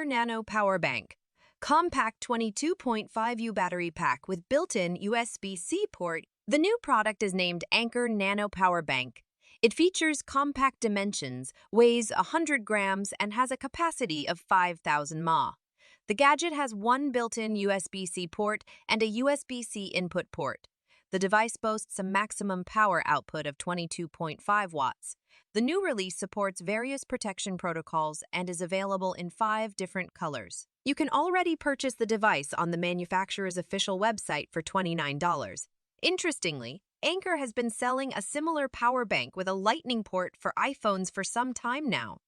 Anker Nano Power Bank. Compact 22.5U battery pack with built-in USB-C port. The new product is named Anker Nano Power Bank. It features compact dimensions, weighs 100 grams, and has a capacity of 5,000 mAh. The Gadget has one built-in USB-C port and a USB-C input port. The device boasts a maximum power output of 22.5 watts. The new release supports various protection protocols and is available in 5 different colors. You can already purchase the device on the manufacturer's official website for $29. Interestingly, Anker has been selling a similar power bank with a lightning port for iPhones for some time now.